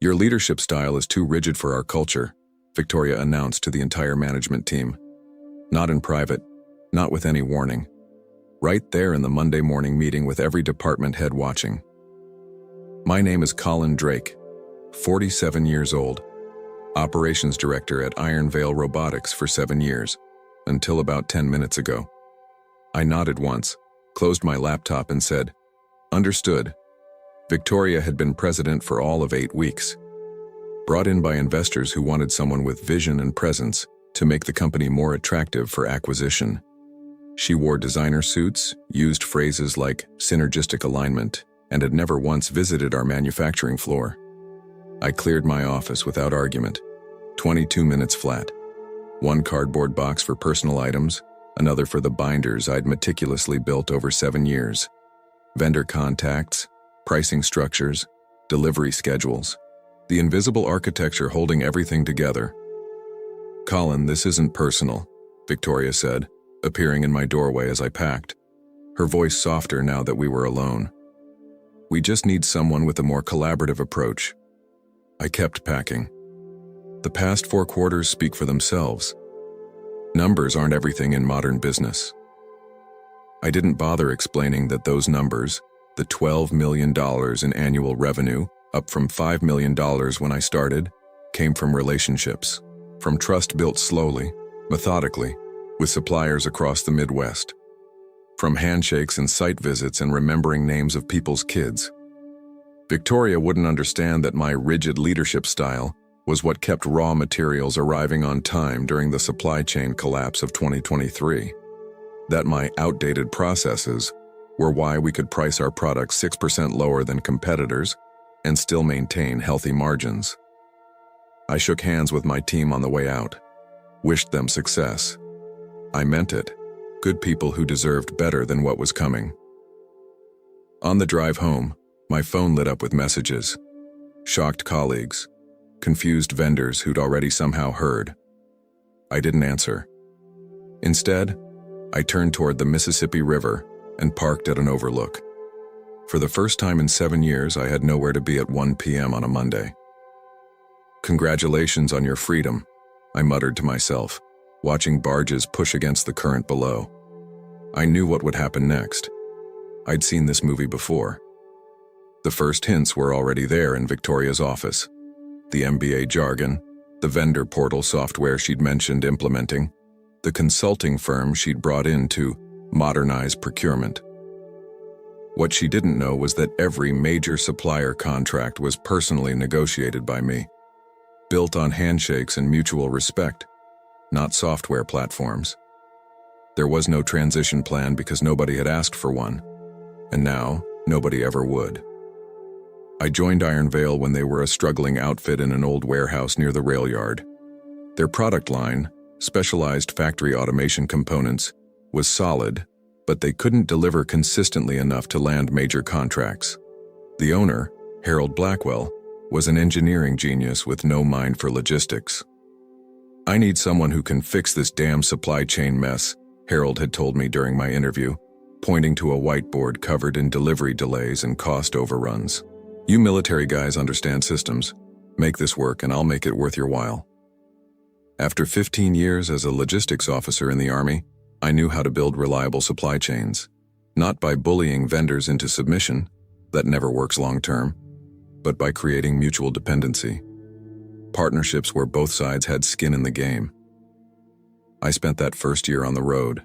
"Your leadership style is too rigid for our culture," Victoria announced to the entire management team. Not in private, not with any warning. Right there in the Monday morning meeting with every department head watching. "My name is Colin Drake, 47 years old, operations director at Iron Vale Robotics for 7 years, until about 10 minutes ago." I nodded once, closed my laptop and said, "Understood." Victoria had been president for all of 8 weeks. Brought in by investors who wanted someone with vision and presence to make the company more attractive for acquisition. She wore designer suits, used phrases like synergistic alignment, and had never once visited our manufacturing floor. I cleared my office without argument. 22 minutes flat. One cardboard box for personal items, another for the binders I'd meticulously built over 7 years. Vendor contacts, pricing structures, delivery schedules. The invisible architecture holding everything together. "Colin, this isn't personal," Victoria said, appearing in my doorway as I packed, her voice softer now that we were alone. "We just need someone with a more collaborative approach." I kept packing. The past 4 quarters speak for themselves. Numbers aren't everything in modern business. I didn't bother explaining that those numbers, the $12 million in annual revenue, up from $5 million when I started, came from relationships, from trust built slowly, methodically, with suppliers across the Midwest. From handshakes and site visits and remembering names of people's kids. Victoria wouldn't understand that my rigid leadership style was what kept raw materials arriving on time during the supply chain collapse of 2023. That my outdated processes were why we could price our products 6% lower than competitors and still maintain healthy margins. I shook hands with my team on the way out, wished them success. I meant it. Good people who deserved better than what was coming. On the drive home, my phone lit up with messages. Shocked colleagues, confused vendors who'd already somehow heard. I didn't answer. Instead, I turned toward the Mississippi River and parked at an overlook. For the first time in 7 years, I had nowhere to be at 1 p.m. on a Monday. "Congratulations on your freedom," I muttered to myself, watching barges push against the current below. I knew what would happen next. I'd seen this movie before. The first hints were already there in Victoria's office. The MBA jargon, the vendor portal software she'd mentioned implementing, the consulting firm she'd brought in to modernize procurement. What she didn't know was that every major supplier contract was personally negotiated by me, built on handshakes and mutual respect, not software platforms. There was no transition plan because nobody had asked for one, and now nobody ever would. I joined Iron Vale when they were a struggling outfit in an old warehouse near the rail yard. Their product line, specialized factory automation components, was solid, but they couldn't deliver consistently enough to land major contracts. The owner, Harold Blackwell, was an engineering genius with no mind for logistics. "I need someone who can fix this damn supply chain mess," Harold had told me during my interview, pointing to a whiteboard covered in delivery delays and cost overruns. "You military guys understand systems. Make this work and I'll make it worth your while." After 15 years as a logistics officer in the Army, I knew how to build reliable supply chains, not by bullying vendors into submission, that never works long-term, but by creating mutual dependency. Partnerships where both sides had skin in the game. I spent that first year on the road,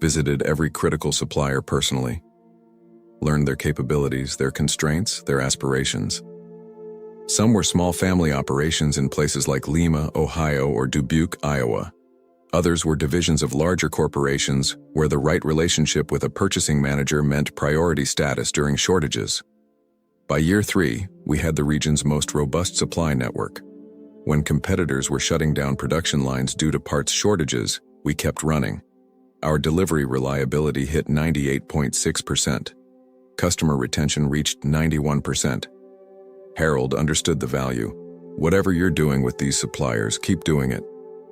visited every critical supplier personally, learned their capabilities, their constraints, their aspirations. Some were small family operations in places like Lima, Ohio, or Dubuque, Iowa. Others were divisions of larger corporations where the right relationship with a purchasing manager meant priority status during shortages. By year 3, we had the region's most robust supply network. When competitors were shutting down production lines due to parts shortages, we kept running. Our delivery reliability hit 98.6%. Customer retention reached 91%. Harold understood the value. "Whatever you're doing with these suppliers, keep doing it,"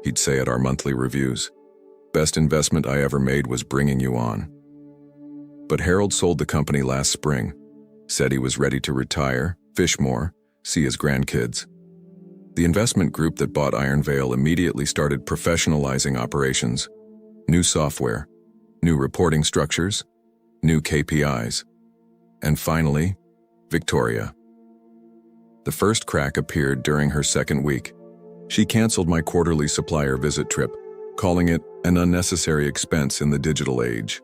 he'd say at our monthly reviews. "Best investment I ever made was bringing you on." But Harold sold the company last spring, said he was ready to retire, fish more, see his grandkids. The investment group that bought Iron Vale immediately started professionalizing operations. New software, new reporting structures, new KPIs. And finally, Victoria. The first crack appeared during her second week. She canceled my quarterly supplier visit trip, calling it an unnecessary expense in the digital age.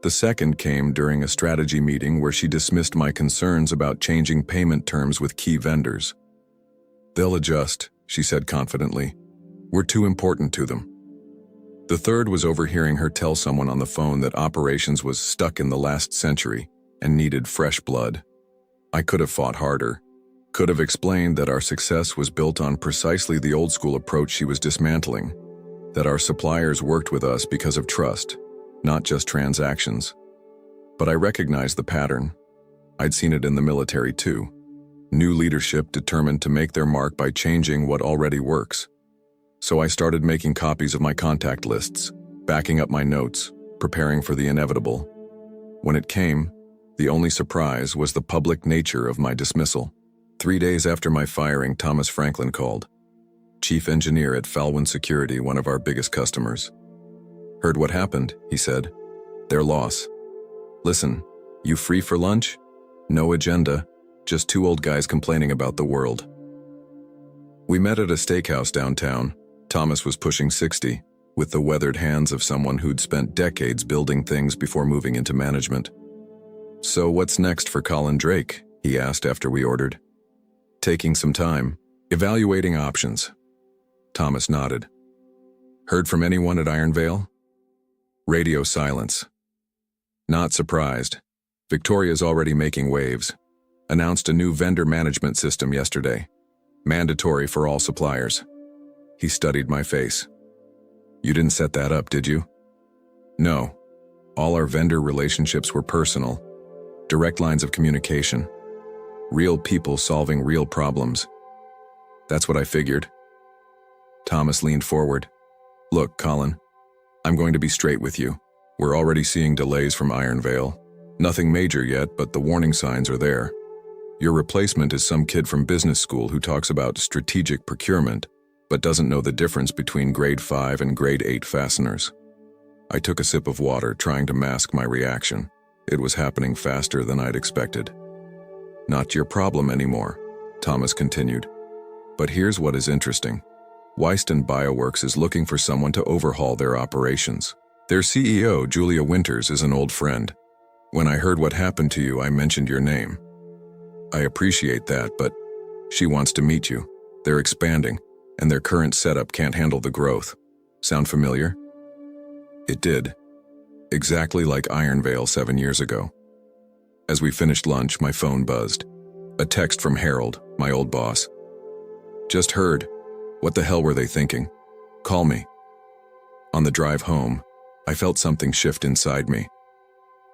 The second came during a strategy meeting where she dismissed my concerns about changing payment terms with key vendors. "They'll adjust," she said confidently. "We're too important to them." The third was overhearing her tell someone on the phone that operations was stuck in the last century and needed fresh blood. I could have fought harder, could have explained that our success was built on precisely the old-school approach she was dismantling, that our suppliers worked with us because of trust, not just transactions. But I recognized the pattern. I'd seen it in the military too. New leadership determined to make their mark by changing what already works. So I started making copies of my contact lists, backing up my notes, preparing for the inevitable. When it came, the only surprise was the public nature of my dismissal. 3 days after my firing, Thomas Franklin called, chief engineer at Falwyn Security, one of our biggest customers. "Heard what happened," he said. "Their loss. Listen, you free for lunch? No agenda, just two old guys complaining about the world." We met at a steakhouse downtown. Thomas was pushing 60, with the weathered hands of someone who'd spent decades building things before moving into management. "So what's next for Colin Drake?" he asked after we ordered. "Taking some time, evaluating options." Thomas nodded. "Heard from anyone at Iron Vale?" Radio silence. "Not surprised. Victoria's already making waves. Announced a new vendor management system yesterday. Mandatory for all suppliers." He studied my face. "You didn't set that up, did you?" "No. All our vendor relationships were personal. Direct lines of communication. Real people solving real problems. That's what I figured." Thomas leaned forward. "Look, Colin, I'm going to be straight with you. We're already seeing delays from Iron Vale. Nothing major yet, but the warning signs are there. Your replacement is some kid from business school who talks about strategic procurement, but doesn't know the difference between grade 5 and grade 8 fasteners." I took a sip of water, trying to mask my reaction. It was happening faster than I'd expected. "Not your problem anymore," Thomas continued. "But here's what is interesting. Wyston Bioworks is looking for someone to overhaul their operations. Their CEO, Julia Winters, is an old friend. When I heard what happened to you, I mentioned your name. I appreciate that, but she wants to meet you. They're expanding, and their current setup can't handle the growth. Sound familiar?" It did. Exactly like Iron Vale 7 years ago. As we finished lunch, my phone buzzed. A text from Harold, my old boss. "Just heard. What the hell were they thinking? Call me." On the drive home, I felt something shift inside me.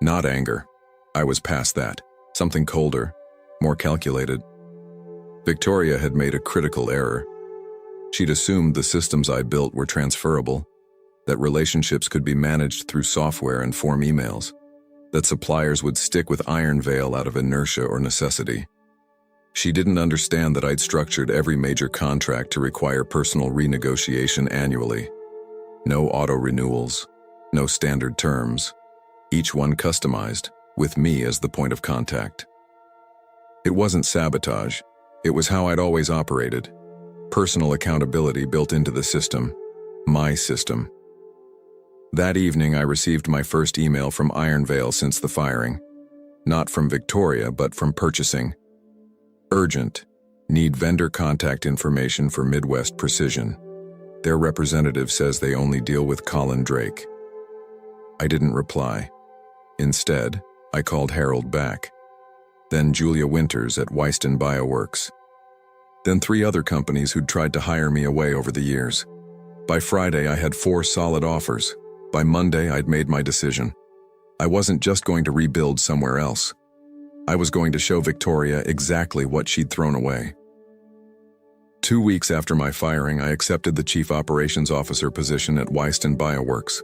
Not anger. I was past that. Something colder, more calculated. Victoria had made a critical error. She'd assumed the systems I built were transferable, that relationships could be managed through software and form emails, that suppliers would stick with Iron Vale out of inertia or necessity. She didn't understand that I'd structured every major contract to require personal renegotiation annually. No auto-renewals, no standard terms, each one customized, with me as the point of contact. It wasn't sabotage, it was how I'd always operated. Personal accountability built into the system, my system. That evening I received my first email from Iron Vale since the firing. Not from Victoria, but from purchasing. Urgent. Need vendor contact information for Midwest Precision. Their representative says they only deal with Colin Drake. I didn't reply. Instead, I called Harold back. Then Julia Winters at Wyston Bioworks. Then 3 other companies who'd tried to hire me away over the years. By Friday, I had 4 solid offers. By Monday, I'd made my decision. I wasn't just going to rebuild somewhere else. I was going to show Victoria exactly what she'd thrown away. 2 weeks after my firing, I accepted the Chief Operations Officer position at Wyston Bioworks.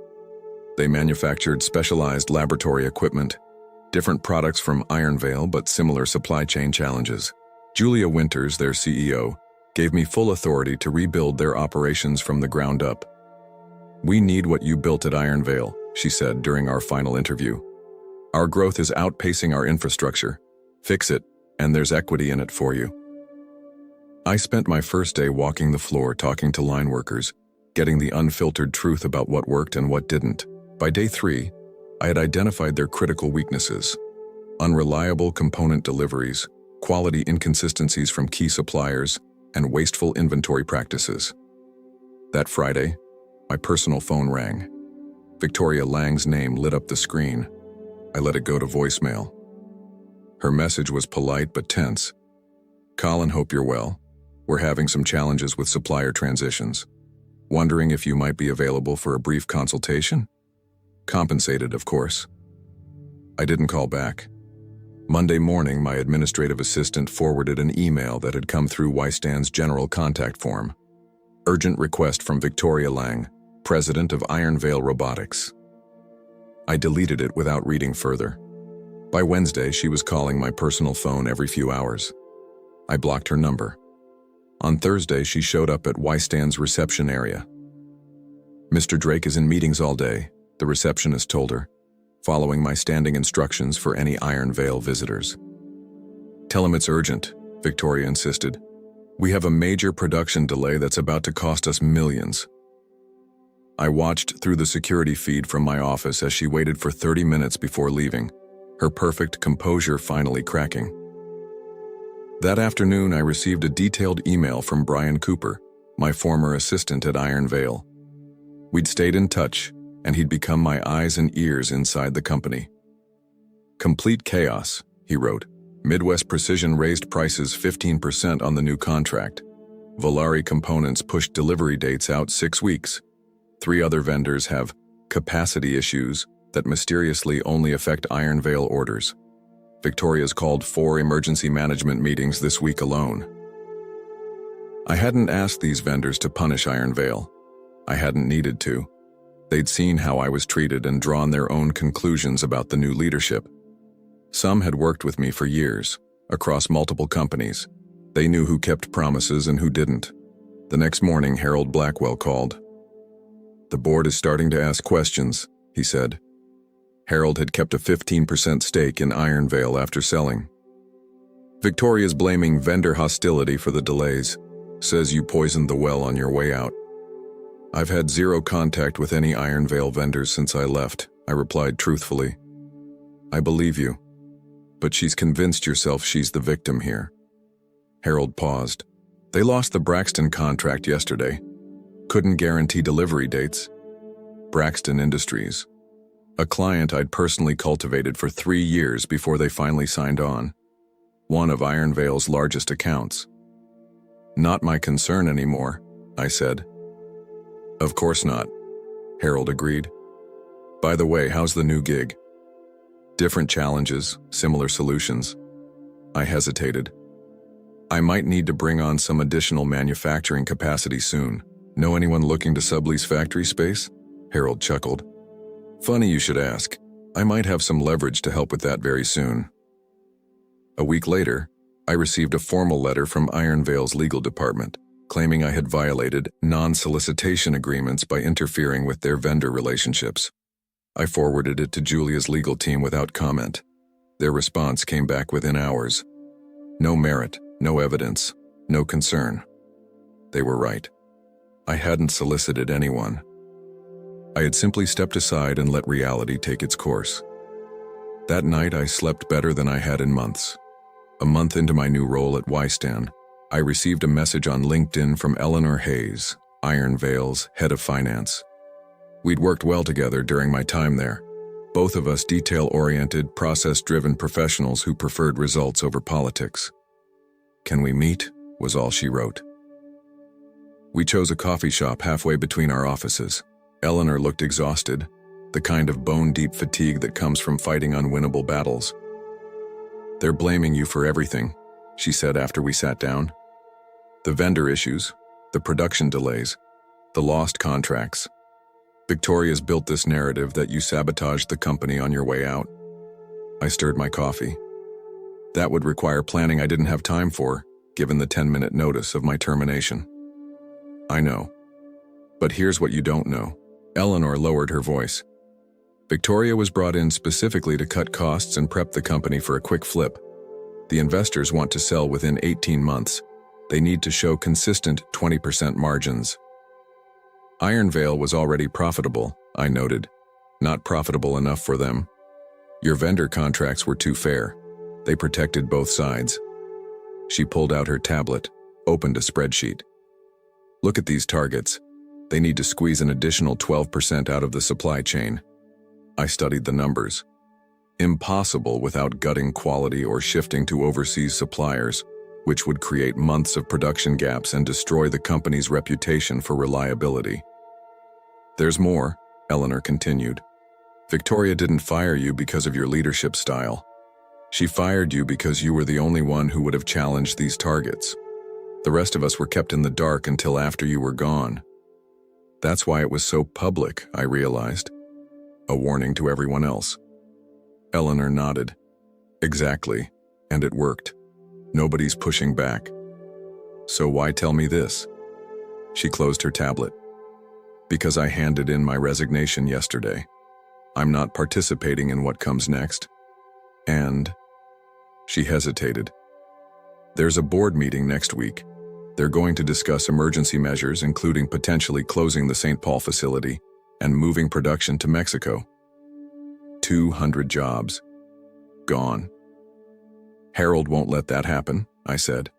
They manufactured specialized laboratory equipment, different products from Iron Vale but similar supply chain challenges. Julia Winters, their CEO, gave me full authority to rebuild their operations from the ground up. "We need what you built at Iron Vale," she said during our final interview. "Our growth is outpacing our infrastructure. Fix it, and there's equity in it for you." I spent my first day walking the floor talking to line workers, getting the unfiltered truth about what worked and what didn't. By day 3, I had identified their critical weaknesses: unreliable component deliveries, quality inconsistencies from key suppliers, and wasteful inventory practices. That Friday, my personal phone rang. Victoria Lang's name lit up the screen. I let it go to voicemail. Her message was polite but tense. "Colin, hope you're well. We're having some challenges with supplier transitions. Wondering if you might be available for a brief consultation? Compensated, of course." I didn't call back. Monday morning, my administrative assistant forwarded an email that had come through Wystan's general contact form. "Urgent request from Victoria Lang, president of Iron Vale Robotics." I deleted it without reading further. By Wednesday, she was calling my personal phone every few hours. I blocked her number. On Thursday, she showed up at Wystan's reception area. "Mr. Drake is in meetings all day," the receptionist told her, following my standing instructions for any Iron Vale visitors. "Tell him it's urgent," Victoria insisted. "We have a major production delay that's about to cost us millions." I watched through the security feed from my office as she waited for 30 minutes before leaving, her perfect composure finally cracking. That afternoon, I received a detailed email from Brian Cooper, my former assistant at Iron Vale. We'd stayed in touch, and he'd become my eyes and ears inside the company. "Complete chaos," he wrote. "Midwest Precision raised prices 15% on the new contract. Volare Components pushed delivery dates out 6 weeks. 3 other vendors have capacity issues that mysteriously only affect Iron Vale orders. Victoria's called 4 emergency management meetings this week alone." I hadn't asked these vendors to punish Iron Vale. I hadn't needed to. They'd seen how I was treated and drawn their own conclusions about the new leadership. Some had worked with me for years, across multiple companies. They knew who kept promises and who didn't. The next morning, Harold Blackwell called. "The board is starting to ask questions," he said. Harold had kept a 15% stake in Iron Vale after selling. "Victoria's blaming vendor hostility for the delays. Says you poisoned the well on your way out." "I've had 0 contact with any Iron Vale vendors since I left," I replied truthfully. "I believe you. But she's convinced herself she's the victim here." Harold paused. "They lost the Braxton contract yesterday. Couldn't guarantee delivery dates. Braxton Industries. A client I'd personally cultivated for 3 years before they finally signed on. One of Iron Vale's largest accounts." "Not my concern anymore," I said. "Of course not," Harold agreed. "By the way, how's the new gig?" "Different challenges, similar solutions." I hesitated. "I might need to bring on some additional manufacturing capacity soon. Know anyone looking to sublease factory space?" Harold chuckled. "Funny you should ask. I might have some leverage to help with that very soon." A week later, I received a formal letter from Iron Vale's legal department, claiming I had violated non-solicitation agreements by interfering with their vendor relationships. I forwarded it to Julia's legal team without comment. Their response came back within hours. No merit, no evidence, no concern. They were right. I hadn't solicited anyone. I had simply stepped aside and let reality take its course. That night, I slept better than I had in months. A month into my new role at Wystan, I received a message on LinkedIn from Eleanor Hayes, Iron Vale's head of finance. We'd worked well together during my time there, both of us detail-oriented, process-driven professionals who preferred results over politics. "Can we meet?" was all she wrote. We chose a coffee shop halfway between our offices. Eleanor looked exhausted, the kind of bone-deep fatigue that comes from fighting unwinnable battles. "They're blaming you for everything," she said after we sat down. "The vendor issues, the production delays, the lost contracts. Victoria's built this narrative that you sabotaged the company on your way out." I stirred my coffee. That would require planning I didn't have time for, given the 10-minute notice of my termination. I know. But here's what you don't know. Eleanor lowered her voice. Victoria was brought in specifically to cut costs and prep the company for a quick flip. The investors want to sell within 18 months. They need to show consistent 20% margins. Iron Vale was already profitable, I noted. Not profitable enough for them. Your vendor contracts were too fair. They protected both sides. She pulled out her tablet, opened a spreadsheet. Look at these targets. They need to squeeze an additional 12% out of the supply chain. I studied the numbers. Impossible without gutting quality or shifting to overseas suppliers, which would create months of production gaps and destroy the company's reputation for reliability. There's more, Eleanor continued. Victoria didn't fire you because of your leadership style. She fired you because you were the only one who would have challenged these targets. The rest of us were kept in the dark until after you were gone. That's why it was so public, I realized. A warning to everyone else. Eleanor nodded. Exactly, and it worked. Nobody's pushing back. So why tell me this? She closed her tablet. Because I handed in my resignation yesterday. I'm not participating in what comes next. And... She hesitated. There's a board meeting next week. They're going to discuss emergency measures, including potentially closing the St. Paul facility and moving production to Mexico. 200 jobs. Gone. Harold won't let that happen, I said.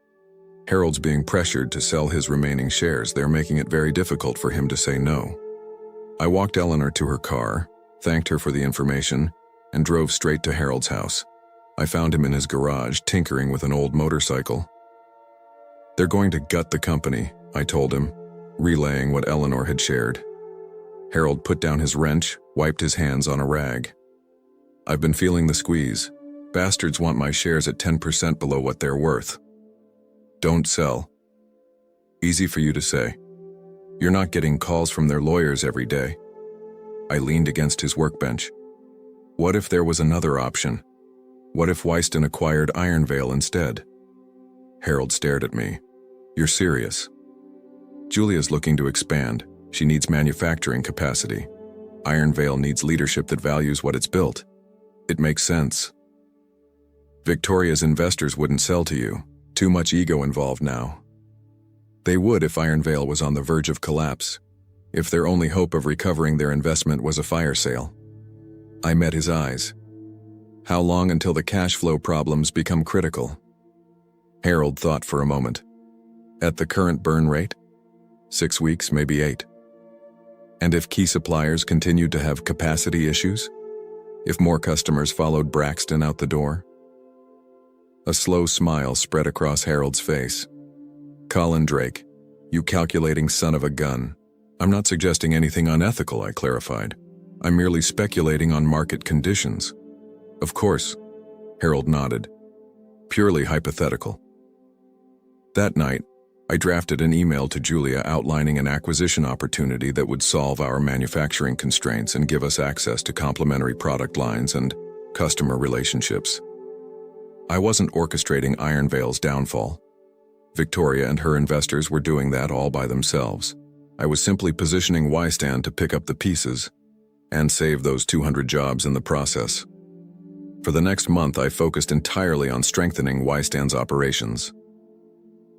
Harold's being pressured to sell his remaining shares. They're making it very difficult for him to say no. I walked Eleanor to her car, thanked her for the information, and drove straight to Harold's house. I found him in his garage, tinkering with an old motorcycle. They're going to gut the company, I told him, relaying what Eleanor had shared. Harold put down his wrench, wiped his hands on a rag. I've been feeling the squeeze. Bastards want my shares at 10% below what they're worth. Don't sell. Easy for you to say. You're not getting calls from their lawyers every day. I leaned against his workbench. What if there was another option? What if Wyston acquired Iron Vale instead? Harold stared at me. You're serious? Julia's looking to expand. She needs manufacturing capacity. Iron Vale needs leadership that values what it's built. It makes sense. Victoria's investors wouldn't sell to you. Too much ego involved now. They would if Iron Vale was on the verge of collapse. If their only hope of recovering their investment was a fire sale. I met his eyes. How long until the cash flow problems become critical? Harold thought for a moment. At the current burn rate? 6 weeks, maybe 8. And if key suppliers continued to have capacity issues? If more customers followed Braxton out the door? A slow smile spread across Harold's face. Colin Drake, you calculating son of a gun. I'm not suggesting anything unethical, I clarified. I'm merely speculating on market conditions. Of course, Harold nodded. Purely hypothetical. That night, I drafted an email to Julia outlining an acquisition opportunity that would solve our manufacturing constraints and give us access to complementary product lines and customer relationships. I wasn't orchestrating Iron Vale's downfall. Victoria and her investors were doing that all by themselves. I was simply positioning Wystan to pick up the pieces and save those 200 jobs in the process. For the next month, I focused entirely on strengthening Wystan's operations.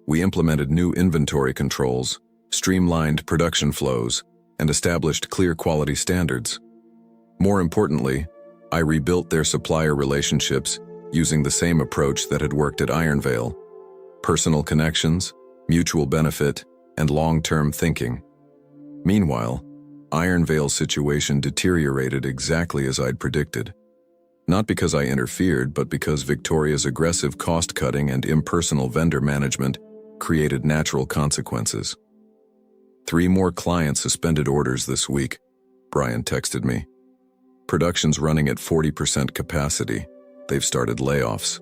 We implemented new inventory controls, streamlined production flows, and established clear quality standards. More importantly, I rebuilt their supplier relationships using the same approach that had worked at Iron Vale: personal connections, mutual benefit, and long-term thinking. Meanwhile, Iron Vale's situation deteriorated exactly as I'd predicted. Not because I interfered, but because Victoria's aggressive cost-cutting and impersonal vendor management created natural consequences. 3 more clients suspended orders this week, Brian texted me. Production's running at 40% capacity. They've started layoffs.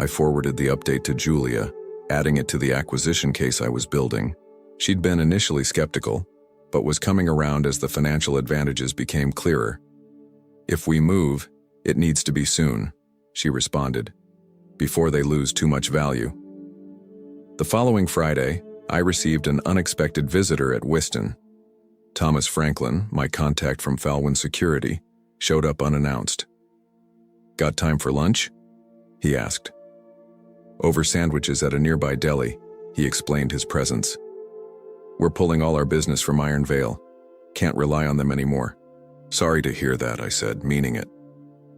I forwarded the update to Julia, adding it to the acquisition case I was building. She'd been initially skeptical, but was coming around as the financial advantages became clearer. If we move, it needs to be soon, she responded. before they lose too much value. The following Friday, I received an unexpected visitor at Whiston. Thomas Franklin, my contact from Falwyn Security, showed up unannounced. "Got time for lunch?" he asked. "Over sandwiches at a nearby deli," he explained his presence. "We're pulling all our business from Iron Vale. Can't rely on them anymore." "Sorry to hear that," I said, meaning it.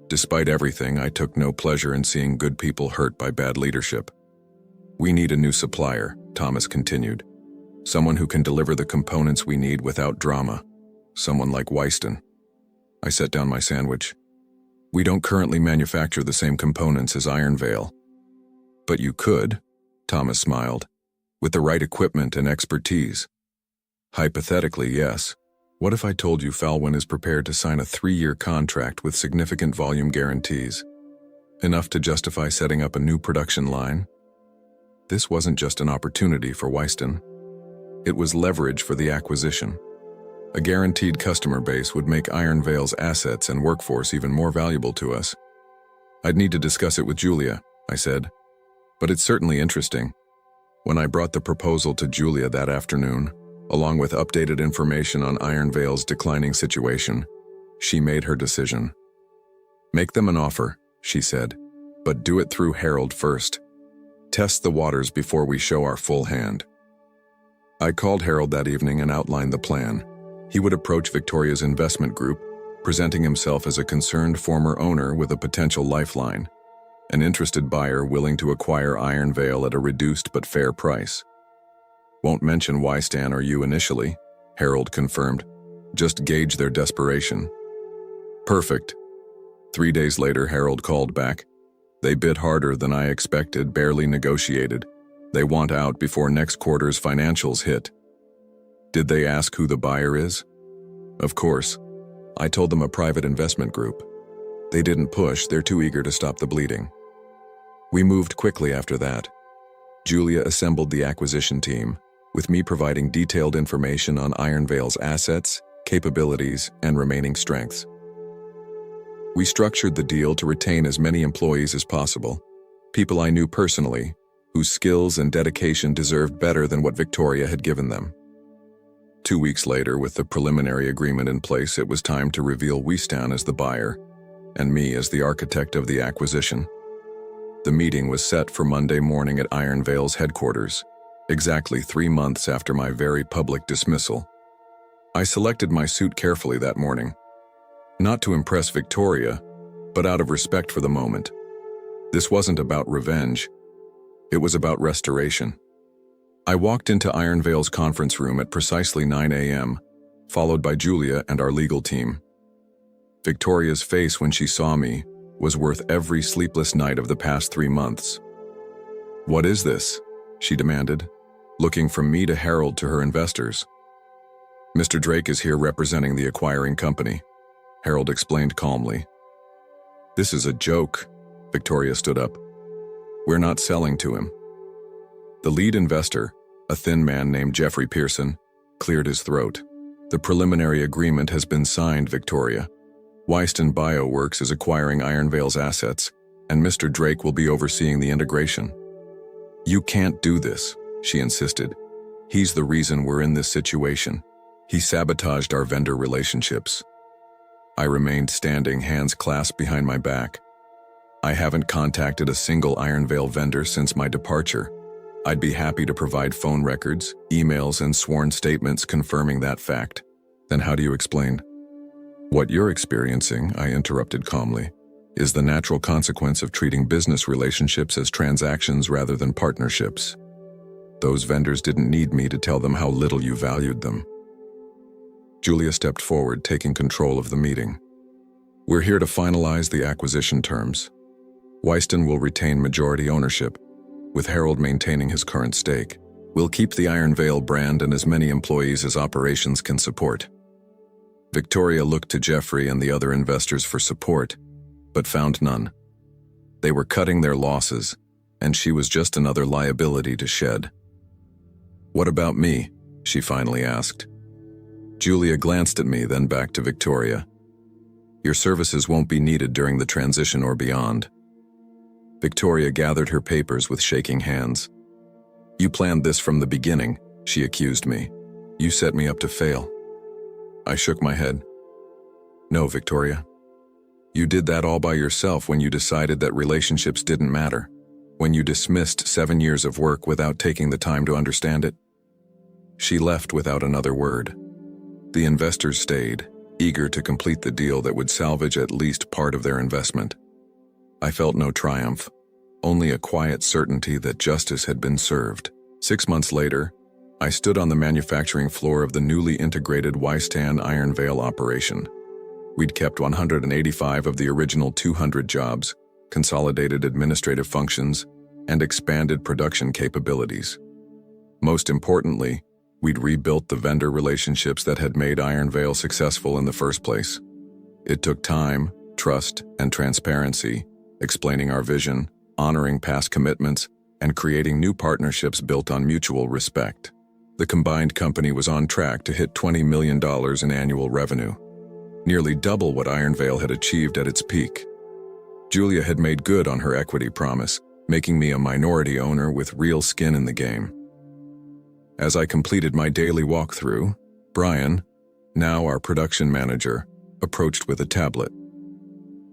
Despite everything, I took no pleasure in seeing good people hurt by bad leadership. "We need a new supplier," Thomas continued. "Someone who can deliver the components we need without drama. Someone like Wyston." I set down my sandwich. "We don't currently manufacture the same components as Iron Vale." "But you could," Thomas smiled, "with the right equipment and expertise." "Hypothetically, yes. What if I told you Falwyn is prepared to sign a 3-year contract with significant volume guarantees? Enough to justify setting up a new production line?" This wasn't just an opportunity for Wyston. It was leverage for the acquisition. A guaranteed customer base would make Iron Vale's assets and workforce even more valuable to us. "I'd need to discuss it with Julia," I said. "But it's certainly interesting." When I brought the proposal to Julia that afternoon, along with updated information on Iron Vale's declining situation, she made her decision. "Make them an offer," she said, "but do it through Harold first. Test the waters before we show our full hand." I called Harold that evening and outlined the plan. He would approach Victoria's investment group, presenting himself as a concerned former owner with a potential lifeline, an interested buyer willing to acquire Iron Vale at a reduced but fair price. "Won't mention Wystan or you initially," Harold confirmed. "Just gauge their desperation." "Perfect." 3 days later, Harold called back. "They bid harder than I expected, barely negotiated. They want out before next quarter's financials hit." "Did they ask who the buyer is?" "Of course. I told them a private investment group. They didn't push, they're too eager to stop the bleeding." We moved quickly after that. Julia assembled the acquisition team, with me providing detailed information on Iron Vale's assets, capabilities, and remaining strengths. We structured the deal to retain as many employees as possible, people I knew personally, whose skills and dedication deserved better than what Victoria had given them. 2 weeks later, with the preliminary agreement in place, it was time to reveal Wystan as the buyer, and me as the architect of the acquisition. The meeting was set for Monday morning at Iron Vale's headquarters, exactly 3 months after my very public dismissal. I selected my suit carefully that morning, not to impress Victoria, but out of respect for the moment. This wasn't about revenge. It was about restoration. I walked into Iron Vale's conference room at precisely 9 a.m., followed by Julia and our legal team. Victoria's face when she saw me was worth every sleepless night of the past 3 months. "What is this?" she demanded, looking from me to Harold to her investors. "Mr. Drake is here representing the acquiring company," Harold explained calmly. "This is a joke," Victoria stood up. "We're not selling to him." The lead investor, a thin man named Jeffrey Pearson, cleared his throat. "The preliminary agreement has been signed, Victoria. Wystan Bioworks is acquiring Iron Vale's assets, and Mr. Drake will be overseeing the integration." "You can't do this," she insisted. "He's the reason we're in this situation. He sabotaged our vendor relationships." I remained standing, hands clasped behind my back. "I haven't contacted a single Iron Vale vendor since my departure. I'd be happy to provide phone records, emails, and sworn statements confirming that fact." "Then how do you explain?" "What you're experiencing," I interrupted calmly, "is the natural consequence of treating business relationships as transactions rather than partnerships. Those vendors didn't need me to tell them how little you valued them." Julia stepped forward, taking control of the meeting. "We're here to finalize the acquisition terms. Wystan will retain majority ownership, with Harold maintaining his current stake. We'll keep the Iron Vale brand and as many employees as operations can support." Victoria looked to Jeffrey and the other investors for support, but found none. They were cutting their losses, and she was just another liability to shed. "What about me?" she finally asked. Julia glanced at me, then back to Victoria. "Your services won't be needed during the transition or beyond." Victoria gathered her papers with shaking hands. "You planned this from the beginning," she accused me. "You set me up to fail." I shook my head. "No, Victoria. You did that all by yourself when you decided that relationships didn't matter, when you dismissed 7 years of work without taking the time to understand it." She left without another word. The investors stayed, eager to complete the deal that would salvage at least part of their investment. I felt no triumph, only a quiet certainty that justice had been served. 6 months later, I stood on the manufacturing floor of the newly integrated Wystan Iron Vale operation. We'd kept 185 of the original 200 jobs, consolidated administrative functions, and expanded production capabilities. Most importantly, we'd rebuilt the vendor relationships that had made Iron Vale successful in the first place. It took time, trust, and transparency, explaining our vision, honoring past commitments, and creating new partnerships built on mutual respect. The combined company was on track to hit $20 million in annual revenue, nearly double what Iron Vale had achieved at its peak. Julia had made good on her equity promise, making me a minority owner with real skin in the game. As I completed my daily walkthrough, Brian, now our production manager, approached with a tablet.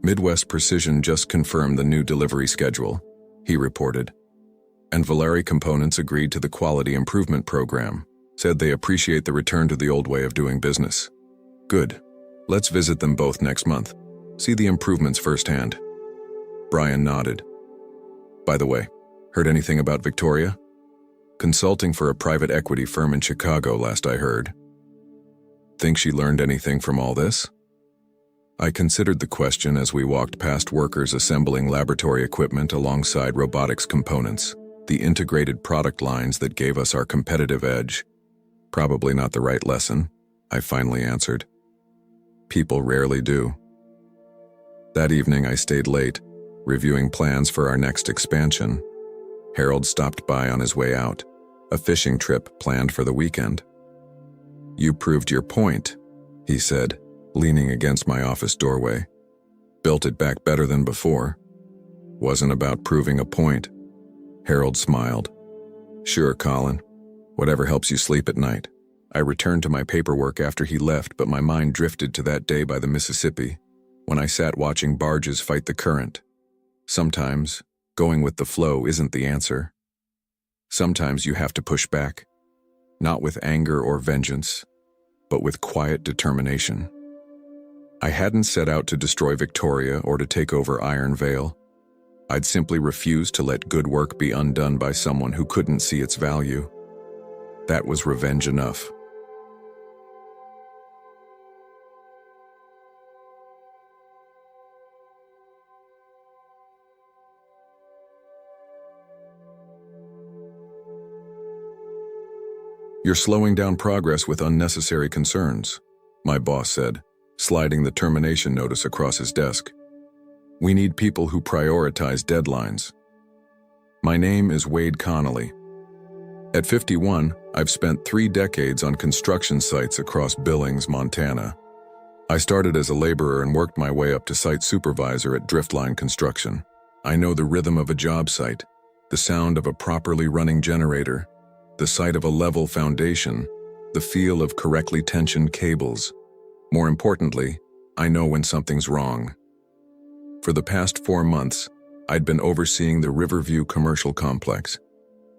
"Midwest Precision just confirmed the new delivery schedule," he reported. "And Valeri Components agreed to the quality improvement program, said they appreciate the return to the old way of doing business. Good. Let's visit them both next month. See the improvements firsthand." Brian nodded. "By the way, heard anything about Victoria? Consulting for a private equity firm in Chicago, last I heard. Think she learned anything from all this?" I considered the question as we walked past workers assembling laboratory equipment alongside robotics components, the integrated product lines that gave us our competitive edge. "Probably not the right lesson," I finally answered. "People rarely do." That evening I stayed late, reviewing plans for our next expansion. Harold stopped by on his way out, a fishing trip planned for the weekend. "You proved your point," he said, leaning against my office doorway. "Built it back better than before." "Wasn't about proving a point." Harold smiled. "Sure, Colin. Whatever helps you sleep at night." I returned to my paperwork after he left, but my mind drifted to that day by the Mississippi, when I sat watching barges fight the current. Sometimes, going with the flow isn't the answer. Sometimes you have to push back, not with anger or vengeance, but with quiet determination. I hadn't set out to destroy Victoria or to take over Iron Vale. I'd simply refused to let good work be undone by someone who couldn't see its value. That was revenge enough. "You're slowing down progress with unnecessary concerns," my boss said, sliding the termination notice across his desk. "We need people who prioritize deadlines." My name is Wade Connolly. At 51, I've spent 3 decades on construction sites across Billings, Montana. I started as a laborer and worked my way up to site supervisor at Driftline Construction. I know the rhythm of a job site, the sound of a properly running generator, the sight of a level foundation, the feel of correctly tensioned cables. More importantly, I know when something's wrong. For the past 4 months, I'd been overseeing the Riverview Commercial Complex,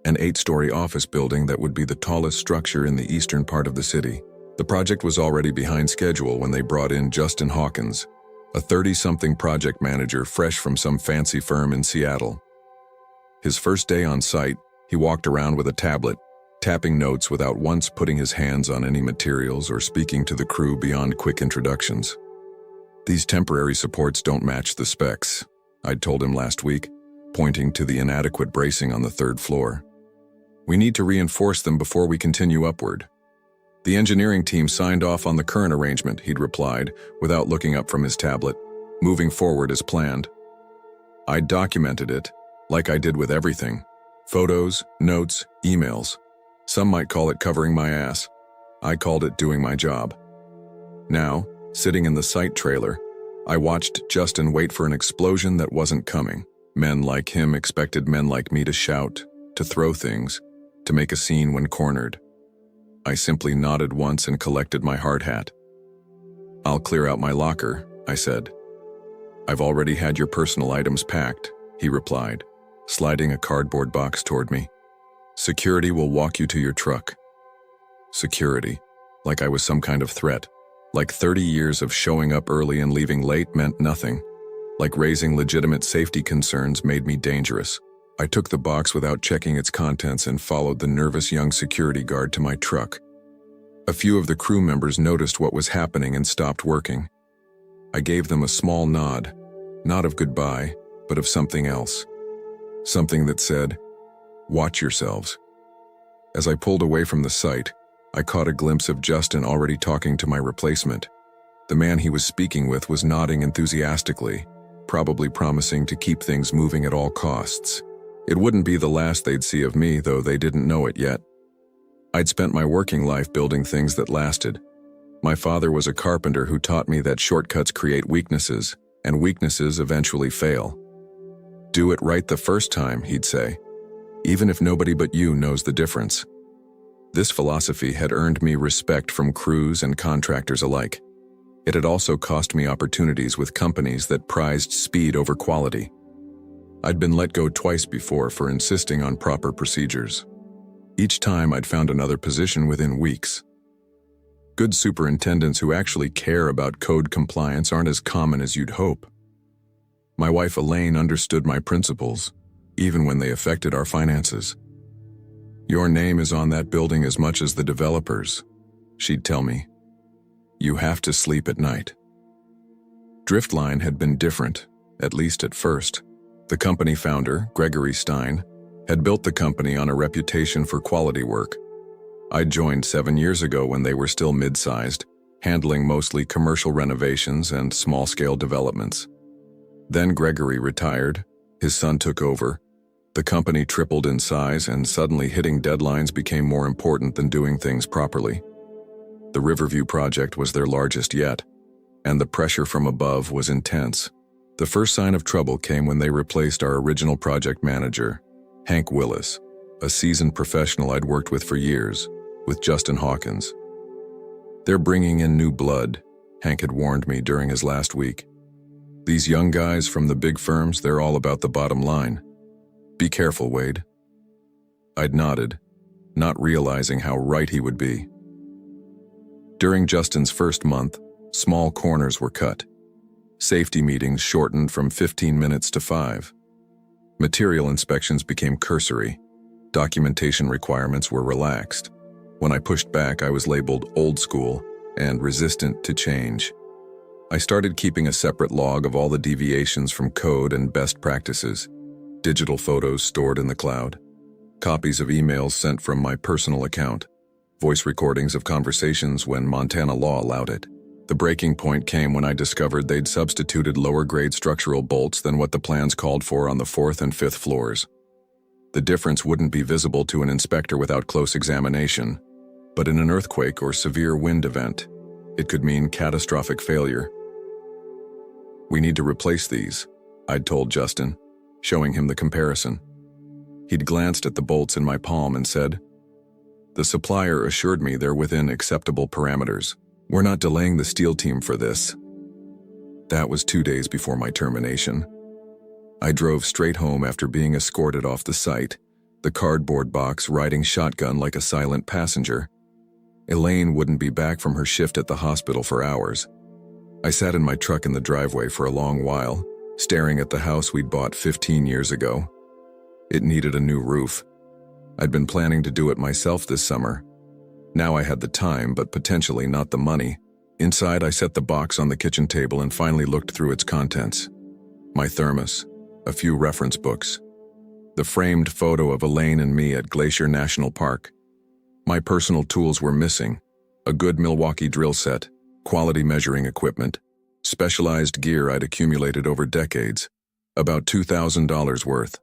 an 8-story office building that would be the tallest structure in the eastern part of the city. The project was already behind schedule when they brought in Justin Hawkins, a 30-something project manager fresh from some fancy firm in Seattle. His first day on site, he walked around with a tablet, tapping notes without once putting his hands on any materials or speaking to the crew beyond quick introductions. "These temporary supports don't match the specs," I'd told him last week, pointing to the inadequate bracing on the 3rd floor. "We need to reinforce them before we continue upward." "The engineering team signed off on the current arrangement," he'd replied, without looking up from his tablet, "moving forward as planned." I documented it, like I did with everything. Photos, notes, emails. Some might call it covering my ass. I called it doing my job. Now, sitting in the site trailer, I watched Justin wait for an explosion that wasn't coming. Men like him expected men like me to shout, to throw things, to make a scene when cornered. I simply nodded once and collected my hard hat. "I'll clear out my locker," I said. "I've already had your personal items packed," he replied, sliding a cardboard box toward me. "Security will walk you to your truck." Security, like I was some kind of threat. Like 30 years of showing up early and leaving late meant nothing. Like raising legitimate safety concerns made me dangerous. I took the box without checking its contents and followed the nervous young security guard to my truck. A few of the crew members noticed what was happening and stopped working. I gave them a small nod, not of goodbye, but of something else. Something that said, "Watch yourselves." As I pulled away from the site, I caught a glimpse of Justin already talking to my replacement. The man he was speaking with was nodding enthusiastically, probably promising to keep things moving at all costs. It wouldn't be the last they'd see of me, though they didn't know it yet. I'd spent my working life building things that lasted. My father was a carpenter who taught me that shortcuts create weaknesses, and weaknesses eventually fail. "Do it right the first time," he'd say, "even if nobody but you knows the difference." This philosophy had earned me respect from crews and contractors alike. It had also cost me opportunities with companies that prized speed over quality. I'd been let go twice before for insisting on proper procedures. Each time I'd found another position within weeks. Good superintendents who actually care about code compliance aren't as common as you'd hope. My wife Elaine understood my principles, even when they affected our finances. "Your name is on that building as much as the developers," she'd tell me. "You have to sleep at night." Driftline had been different, at least at first. The company founder, Gregory Stein, had built the company on a reputation for quality work. I joined 7 years ago when they were still mid-sized, handling mostly commercial renovations and small-scale developments. Then Gregory retired, his son took over, the company tripled in size, and suddenly hitting deadlines became more important than doing things properly. The Riverview project was their largest yet, and the pressure from above was intense. The first sign of trouble came when they replaced our original project manager, Hank Willis, a seasoned professional I'd worked with for years, with Justin Hawkins. "They're bringing in new blood," Hank had warned me during his last week. "These young guys from the big firms, they're all about the bottom line. Be careful, Wade." I'd nodded, not realizing how right he would be. During Justin's first month, small corners were cut. Safety meetings shortened from 15 minutes to 5. Material inspections became cursory. Documentation requirements were relaxed. When I pushed back, I was labeled old school and resistant to change. I started keeping a separate log of all the deviations from code and best practices. Digital photos stored in the cloud. Copies of emails sent from my personal account. Voice recordings of conversations when Montana law allowed it. The breaking point came when I discovered they'd substituted lower-grade structural bolts than what the plans called for on the 4th and 5th floors. The difference wouldn't be visible to an inspector without close examination, but in an earthquake or severe wind event, it could mean catastrophic failure. "We need to replace these," I'd told Justin, showing him the comparison. He'd glanced at the bolts in my palm and said, "The supplier assured me they're within acceptable parameters. We're not delaying the steel team for this." That was 2 days before my termination. I drove straight home after being escorted off the site, the cardboard box riding shotgun like a silent passenger. Elaine wouldn't be back from her shift at the hospital for hours. I sat in my truck in the driveway for a long while, staring at the house we'd bought 15 years ago. It needed a new roof. I'd been planning to do it myself this summer. Now I had the time, but potentially not the money. Inside, I set the box on the kitchen table and finally looked through its contents. My thermos, a few reference books, the framed photo of Elaine and me at Glacier National Park. My personal tools were missing: a good Milwaukee drill set, quality measuring equipment, specialized gear I'd accumulated over decades, about $2,000 worth.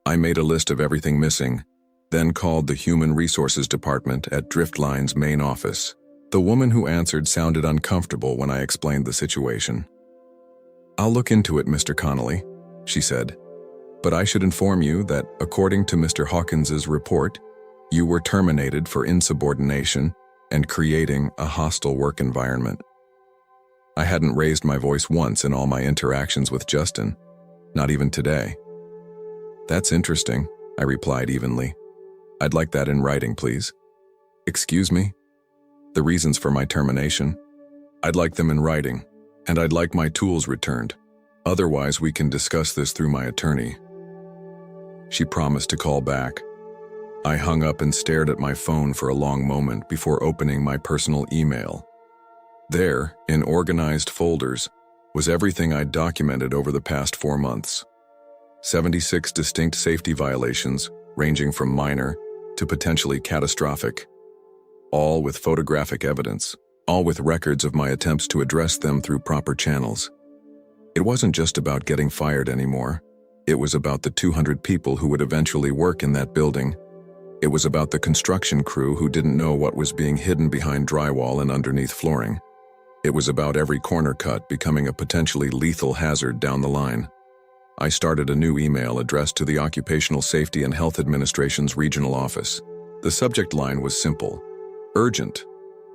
I made a list of everything missing, then called the Human Resources Department at Driftline's main office. The woman who answered sounded uncomfortable when I explained the situation. "I'll look into it, Mr. Connolly," she said. But I should inform you that, according to Mr. Hawkins's report, you were terminated for insubordination and creating a hostile work environment. I hadn't raised my voice once in all my interactions with Justin, not even today. That's interesting, I replied evenly. I'd like that in writing, please. Excuse me? The reasons for my termination? I'd like them in writing, and I'd like my tools returned. Otherwise, we can discuss this through my attorney. She promised to call back. I hung up and stared at my phone for a long moment before opening my personal email. There, in organized folders, was everything I'd documented over the past 4 months. 76 distinct safety violations, ranging from minor to potentially catastrophic. All with photographic evidence, all with records of my attempts to address them through proper channels. It wasn't just about getting fired anymore. It was about the 200 people who would eventually work in that building. It was about the construction crew who didn't know what was being hidden behind drywall and underneath flooring. It was about every corner cut becoming a potentially lethal hazard down the line. I started a new email addressed to the Occupational Safety and Health Administration's regional office. The subject line was simple: urgent.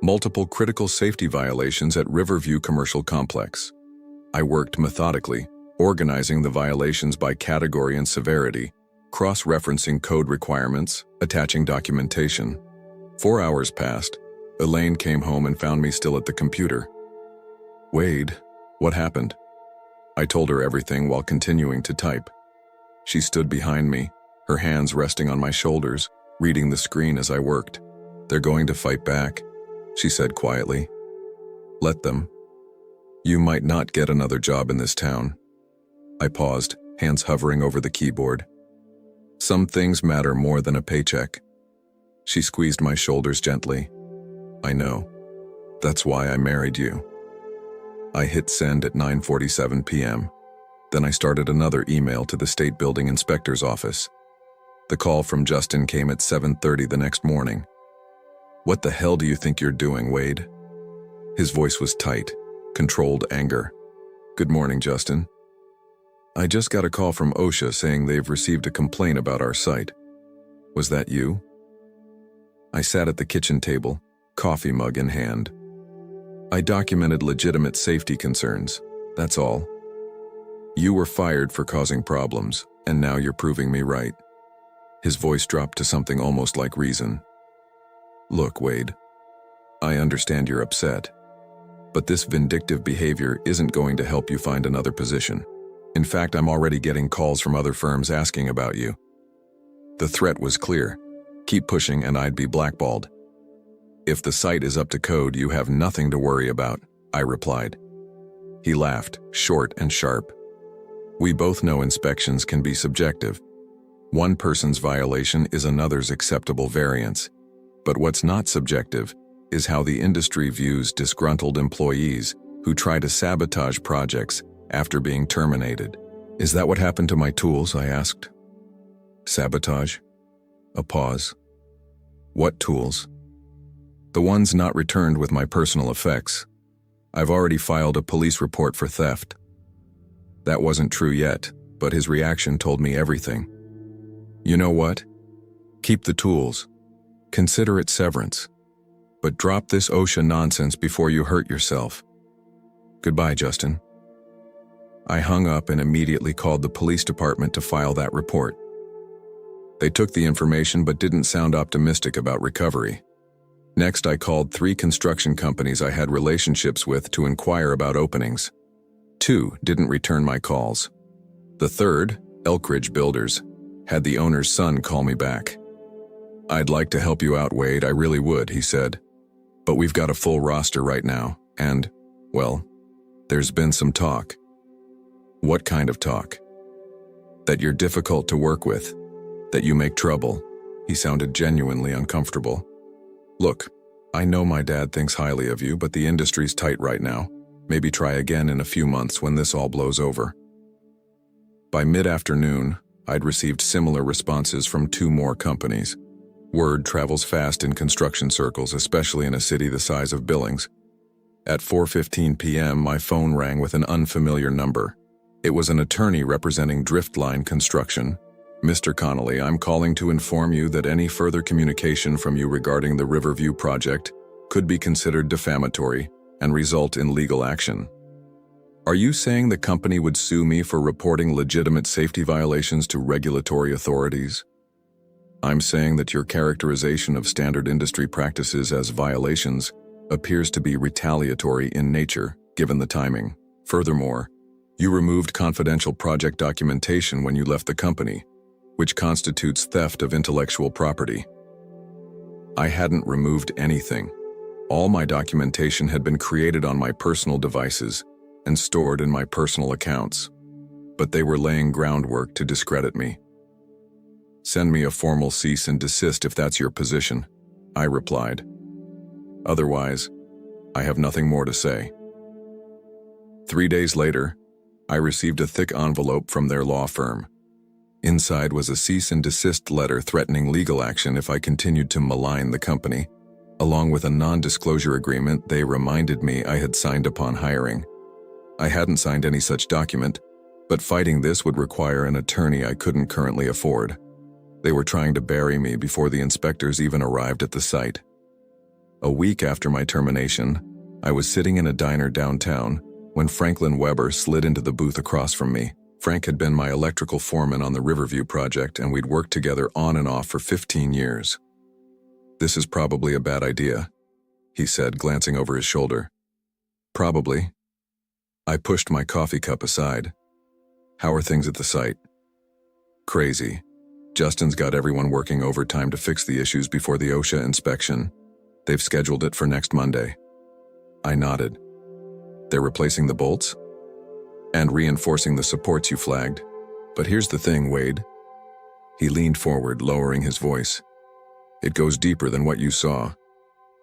Multiple critical safety violations at Riverview Commercial Complex. I worked methodically, organizing the violations by category and severity, cross-referencing code requirements, attaching documentation. 4 hours passed. Elaine came home and found me still at the computer. Wade, what happened? I told her everything while continuing to type. She stood behind me, her hands resting on my shoulders, reading the screen as I worked. They're going to fight back, she said quietly. Let them. You might not get another job in this town. I paused, hands hovering over the keyboard. Some things matter more than a paycheck. She squeezed my shoulders gently. I know. That's why I married you. I hit send at 9:47 p.m. Then I started another email to the State Building Inspector's office. The call from Justin came at 7:30 the next morning. What the hell do you think you're doing, Wade? His voice was tight, controlled anger. Good morning, Justin. I just got a call from OSHA saying they've received a complaint about our site. Was that you? I sat at the kitchen table, coffee mug in hand. I documented legitimate safety concerns, that's all. You were fired for causing problems, and now you're proving me right. His voice dropped to something almost like reason. Look, Wade, I understand you're upset, but this vindictive behavior isn't going to help you find another position. In fact, I'm already getting calls from other firms asking about you. The threat was clear. Keep pushing and I'd be blackballed. If the site is up to code, you have nothing to worry about, I replied. He laughed, short and sharp. We both know inspections can be subjective. One person's violation is another's acceptable variance. But what's not subjective is how the industry views disgruntled employees who try to sabotage projects after being terminated. Is that what happened to my tools? I asked. Sabotage? A pause. What tools? The ones not returned with my personal effects. I've already filed a police report for theft. That wasn't true yet, but his reaction told me everything. You know what? Keep the tools. Consider it severance. But drop this OSHA nonsense before you hurt yourself. Goodbye, Justin. I hung up and immediately called the police department to file that report. They took the information but didn't sound optimistic about recovery. Next, I called 3 construction companies I had relationships with to inquire about openings. 2 didn't return my calls. The third, Elkridge Builders, had the owner's son call me back. I'd like to help you out, Wade, I really would, he said. But we've got a full roster right now, and, well, there's been some talk. What kind of talk? That you're difficult to work with, that you make trouble. He sounded genuinely uncomfortable. Look, I know my dad thinks highly of you, but the industry's tight right now. Maybe try again in a few months when this all blows over. By mid-afternoon, I'd received similar responses from 2 more companies. Word travels fast in construction circles, especially in a city the size of Billings. At 4:15 p.m., my phone rang with an unfamiliar number. It was an attorney representing Driftline Construction. Mr. Connolly, I'm calling to inform you that any further communication from you regarding the Riverview project could be considered defamatory and result in legal action. Are you saying the company would sue me for reporting legitimate safety violations to regulatory authorities? I'm saying that your characterization of standard industry practices as violations appears to be retaliatory in nature, given the timing. Furthermore, you removed confidential project documentation when you left the company, which constitutes theft of intellectual property. I hadn't removed anything. All my documentation had been created on my personal devices and stored in my personal accounts, but they were laying groundwork to discredit me. Send me a formal cease and desist if that's your position, I replied. Otherwise, I have nothing more to say. 3 days later, I received a thick envelope from their law firm. Inside was a cease and desist letter threatening legal action if I continued to malign the company, along with a non-disclosure agreement they reminded me I had signed upon hiring. I hadn't signed any such document, but fighting this would require an attorney I couldn't currently afford. They were trying to bury me before the inspectors even arrived at the site. A week after my termination, I was sitting in a diner downtown when Franklin Weber slid into the booth across from me. Frank had been my electrical foreman on the Riverview project, and we'd worked together on and off for 15 years. "This is probably a bad idea," he said, glancing over his shoulder. "Probably." I pushed my coffee cup aside. "How are things at the site?" "Crazy. Justin's got everyone working overtime to fix the issues before the OSHA inspection. They've scheduled it for next Monday." I nodded. "They're replacing the bolts? And reinforcing the supports you flagged. But here's the thing, Wade." He leaned forward, lowering his voice. "It goes deeper than what you saw.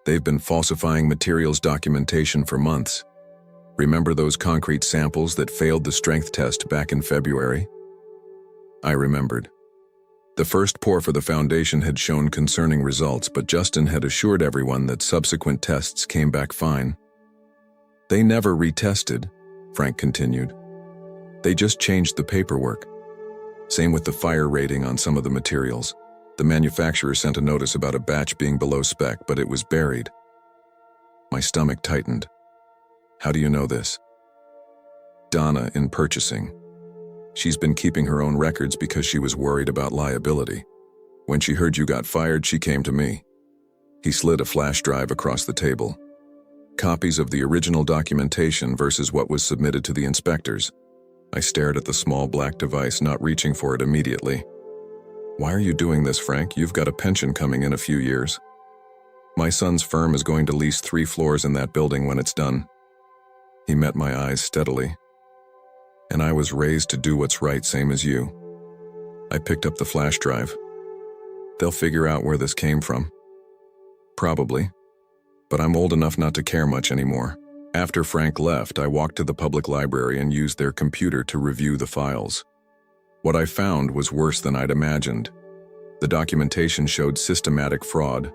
They've been falsifying materials documentation for months. Remember those concrete samples that failed the strength test back in February?" I remembered. The first pour for the foundation had shown concerning results, but Justin had assured everyone that subsequent tests came back fine. "They never retested," Frank continued. "They just changed the paperwork. Same with the fire rating on some of the materials. The manufacturer sent a notice about a batch being below spec, but it was buried." My stomach tightened. "How do you know this?" "Donna in purchasing. She's been keeping her own records because she was worried about liability. When she heard you got fired, she came to me." He slid a flash drive across the table. Copies of the original documentation versus what was submitted to the inspectors. I stared at the small black device, not reaching for it immediately. "Why are you doing this, Frank? You've got a pension coming in a few years." "My son's firm is going to lease 3 floors in that building when it's done." He met my eyes steadily. "And I was raised to do what's right, same as you." I picked up the flash drive. "They'll figure out where this came from." "Probably. But I'm old enough not to care much anymore." After Frank left, I walked to the public library and used their computer to review the files. What I found was worse than I'd imagined. The documentation showed systematic fraud,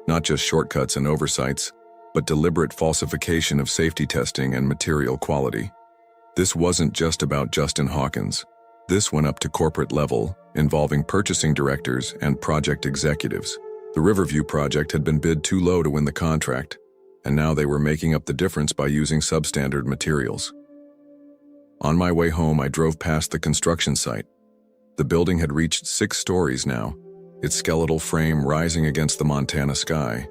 not just shortcuts and oversights, but deliberate falsification of safety testing and material quality. This wasn't just about Justin Hawkins. This went up to corporate level, involving purchasing directors and project executives. The Riverview project had been bid too low to win the contract, and now they were making up the difference by using substandard materials. On my way home, I drove past the construction site. The building had reached 6 stories now, its skeletal frame rising against the Montana sky.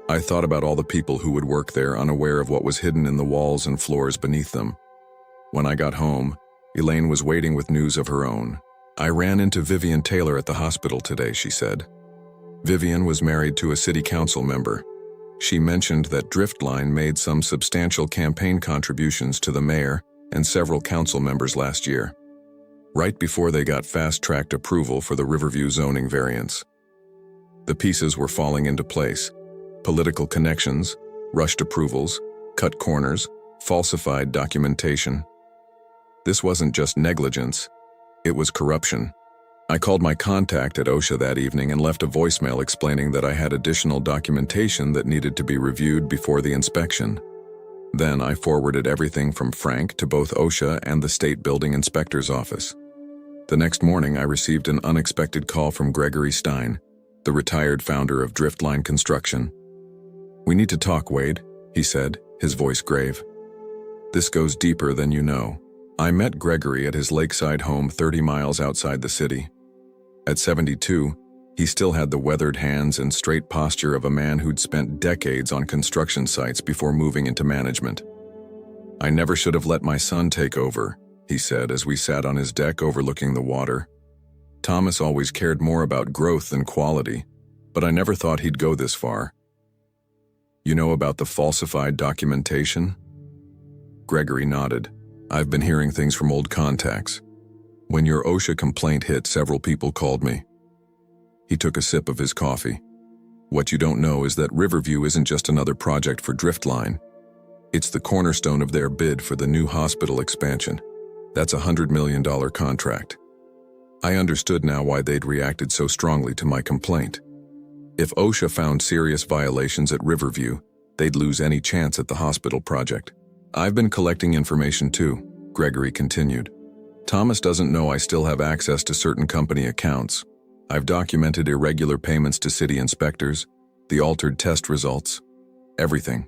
I thought about all the people who would work there, unaware of what was hidden in the walls and floors beneath them. When I got home, Elaine was waiting with news of her own. "I ran into Vivian Taylor at the hospital today," she said. Vivian was married to a city council member. She mentioned that Driftline made some substantial campaign contributions to the mayor and several council members last year, right before they got fast-tracked approval for the Riverview zoning variance. The pieces were falling into place: political connections, rushed approvals, cut corners, falsified documentation. This wasn't just negligence, it was corruption. I called my contact at OSHA that evening and left a voicemail explaining that I had additional documentation that needed to be reviewed before the inspection. Then I forwarded everything from Frank to both OSHA and the State Building Inspector's office. The next morning, I received an unexpected call from Gregory Stein, the retired founder of Driftline Construction. "We need to talk, Wade," he said, his voice grave. "This goes deeper than you know." I met Gregory at his lakeside home 30 miles outside the city. At 72, he still had the weathered hands and straight posture of a man who'd spent decades on construction sites before moving into management. "I never should have let my son take over," he said as we sat on his deck overlooking the water. "Thomas always cared more about growth than quality, but I never thought he'd go this far." "You know about the falsified documentation?" Gregory nodded. "I've been hearing things from old contacts. When your OSHA complaint hit, several people called me." He took a sip of his coffee. "What you don't know is that Riverview isn't just another project for Driftline. It's the cornerstone of their bid for the new hospital expansion. That's a $100 million contract." I understood now why they'd reacted so strongly to my complaint. If OSHA found serious violations at Riverview, they'd lose any chance at the hospital project. "I've been collecting information too," Gregory continued. "Thomas doesn't know I still have access to certain company accounts. I've documented irregular payments to city inspectors, the altered test results, everything."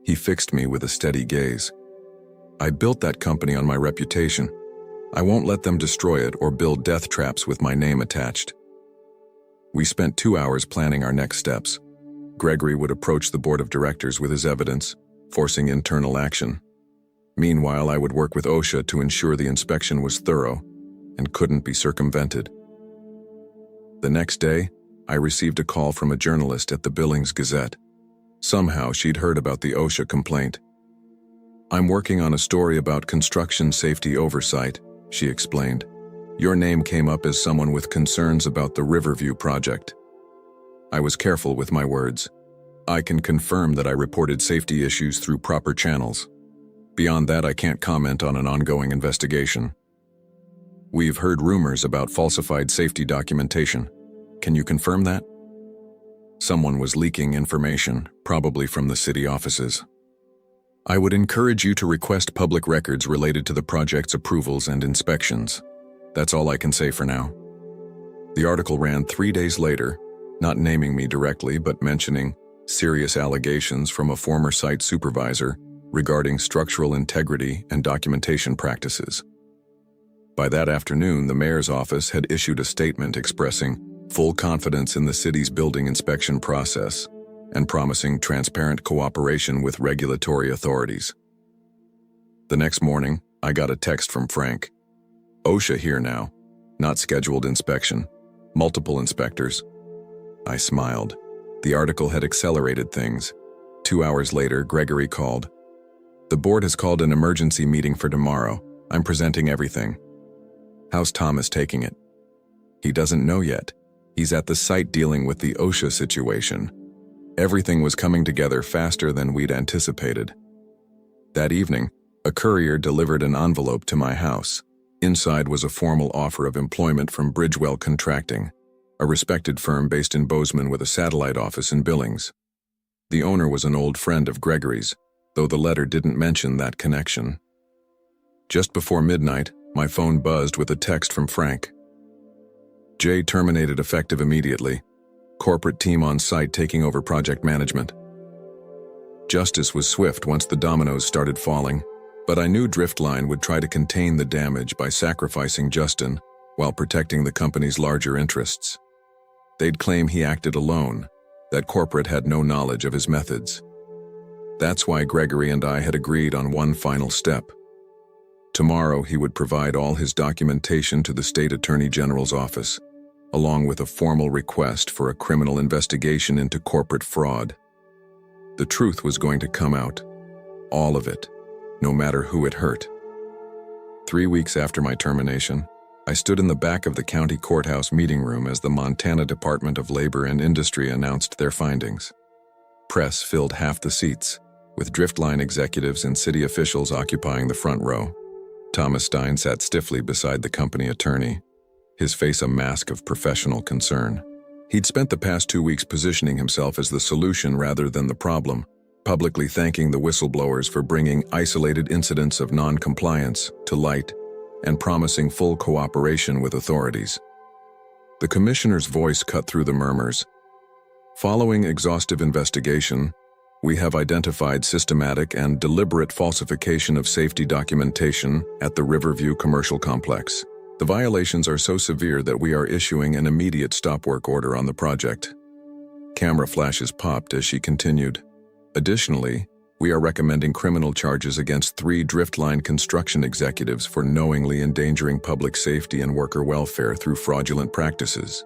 He fixed me with a steady gaze. "I built that company on my reputation. I won't let them destroy it or build death traps with my name attached." We spent 2 hours planning our next steps. Gregory would approach the board of directors with his evidence, forcing internal action. Meanwhile, I would work with OSHA to ensure the inspection was thorough and couldn't be circumvented. The next day, I received a call from a journalist at the Billings Gazette. Somehow, she'd heard about the OSHA complaint. "I'm working on a story about construction safety oversight," she explained. "Your name came up as someone with concerns about the Riverview project." I was careful with my words. "I can confirm that I reported safety issues through proper channels. Beyond that, I can't comment on an ongoing investigation." "We've heard rumors about falsified safety documentation. Can you confirm that?" Someone was leaking information, probably from the city offices. "I would encourage you to request public records related to the project's approvals and inspections. That's all I can say for now." The article ran 3 days later, not naming me directly but mentioning serious allegations from a former site supervisor regarding structural integrity and documentation practices. By that afternoon, the mayor's office had issued a statement expressing full confidence in the city's building inspection process and promising transparent cooperation with regulatory authorities. The next morning, I got a text from Frank. "OSHA here now. Not scheduled inspection. Multiple inspectors." I smiled. The article had accelerated things. 2 hours later, Gregory called. "The board has called an emergency meeting for tomorrow. I'm presenting everything." "How's Thomas taking it?" "He doesn't know yet. He's at the site dealing with the OSHA situation." Everything was coming together faster than we'd anticipated. That evening, a courier delivered an envelope to my house. Inside was a formal offer of employment from Bridgewell Contracting, a respected firm based in Bozeman with a satellite office in Billings. The owner was an old friend of Gregory's, though the letter didn't mention that connection. Just before midnight, my phone buzzed with a text from Frank. "Jay terminated effective immediately. Corporate team on site taking over project management." Justice was swift once the dominoes started falling, but I knew Driftline would try to contain the damage by sacrificing Justin while protecting the company's larger interests. They'd claim he acted alone, that corporate had no knowledge of his methods. That's why Gregory and I had agreed on one final step. Tomorrow he would provide all his documentation to the State Attorney General's office, along with a formal request for a criminal investigation into corporate fraud. The truth was going to come out. All of it, no matter who it hurt. 3 weeks after my termination, I stood in the back of the county courthouse meeting room as the Montana Department of Labor and Industry announced their findings. Press filled half the seats, with Driftline executives and city officials occupying the front row. Thomas Stein sat stiffly beside the company attorney, his face a mask of professional concern. He'd spent the past 2 weeks positioning himself as the solution rather than the problem, publicly thanking the whistleblowers for bringing isolated incidents of non-compliance to light and promising full cooperation with authorities. The commissioner's voice cut through the murmurs. Following exhaustive investigation, we have identified systematic and deliberate falsification of safety documentation at the Riverview Commercial Complex. The violations are so severe that we are issuing an immediate stop work order on the project. Camera flashes popped as she continued. Additionally, we are recommending criminal charges against 3 Driftline construction executives for knowingly endangering public safety and worker welfare through fraudulent practices.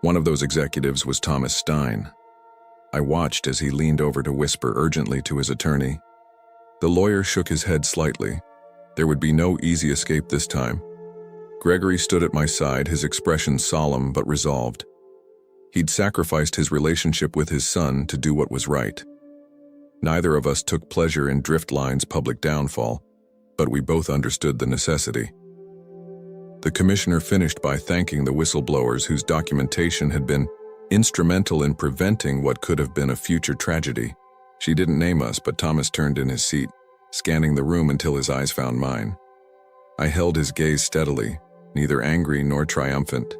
One of those executives was Thomas Stein. I watched as he leaned over to whisper urgently to his attorney. The lawyer shook his head slightly. There would be no easy escape this time. Gregory stood at my side, his expression solemn but resolved. He'd sacrificed his relationship with his son to do what was right. Neither of us took pleasure in Driftline's public downfall, but we both understood the necessity. The commissioner finished by thanking the whistleblowers whose documentation had been instrumental in preventing what could have been a future tragedy. She didn't name us, but Thomas turned in his seat, scanning the room until his eyes found mine. I held his gaze steadily, neither angry nor triumphant,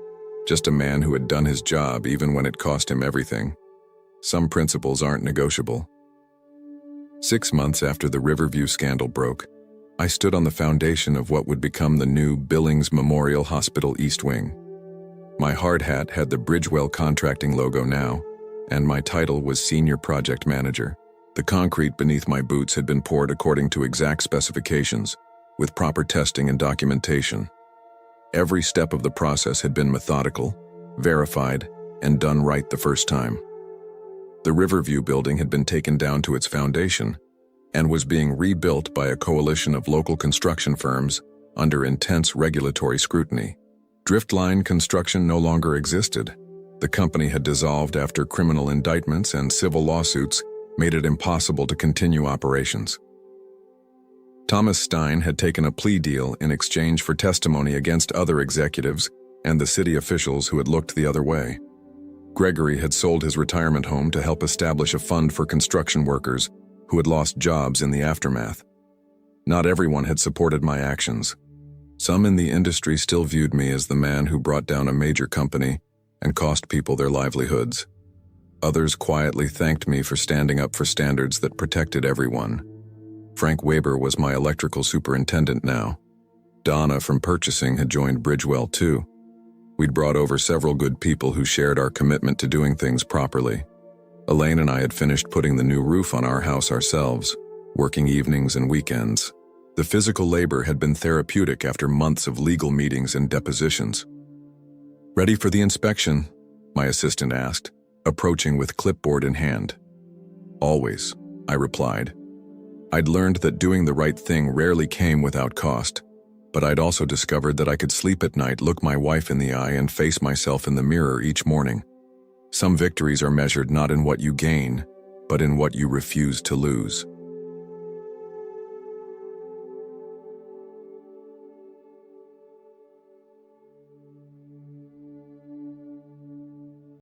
just a man who had done his job even when it cost him everything. Some principles aren't negotiable. 6 months after the Riverview scandal broke, I stood on the foundation of what would become the new Billings Memorial Hospital East Wing. My hard hat had the Bridgewell Contracting logo now, and my title was Senior Project Manager. The concrete beneath my boots had been poured according to exact specifications, with proper testing and documentation. Every step of the process had been methodical, verified, and done right the first time. The Riverview building had been taken down to its foundation and was being rebuilt by a coalition of local construction firms under intense regulatory scrutiny. Driftline Construction no longer existed. The company had dissolved after criminal indictments and civil lawsuits made it impossible to continue operations. Thomas Stein had taken a plea deal in exchange for testimony against other executives and the city officials who had looked the other way. Gregory had sold his retirement home to help establish a fund for construction workers who had lost jobs in the aftermath. Not everyone had supported my actions. Some in the industry still viewed me as the man who brought down a major company and cost people their livelihoods. Others quietly thanked me for standing up for standards that protected everyone. Frank Weber was my electrical superintendent now. Donna from purchasing had joined Bridgewell too. We'd brought over several good people who shared our commitment to doing things properly. Elaine and I had finished putting the new roof on our house ourselves, working evenings and weekends. The physical labor had been therapeutic after months of legal meetings and depositions. "Ready for the inspection?" my assistant asked, approaching with clipboard in hand. "Always," I replied. I'd learned that doing the right thing rarely came without cost, but I'd also discovered that I could sleep at night, look my wife in the eye, and face myself in the mirror each morning. Some victories are measured not in what you gain, but in what you refuse to lose.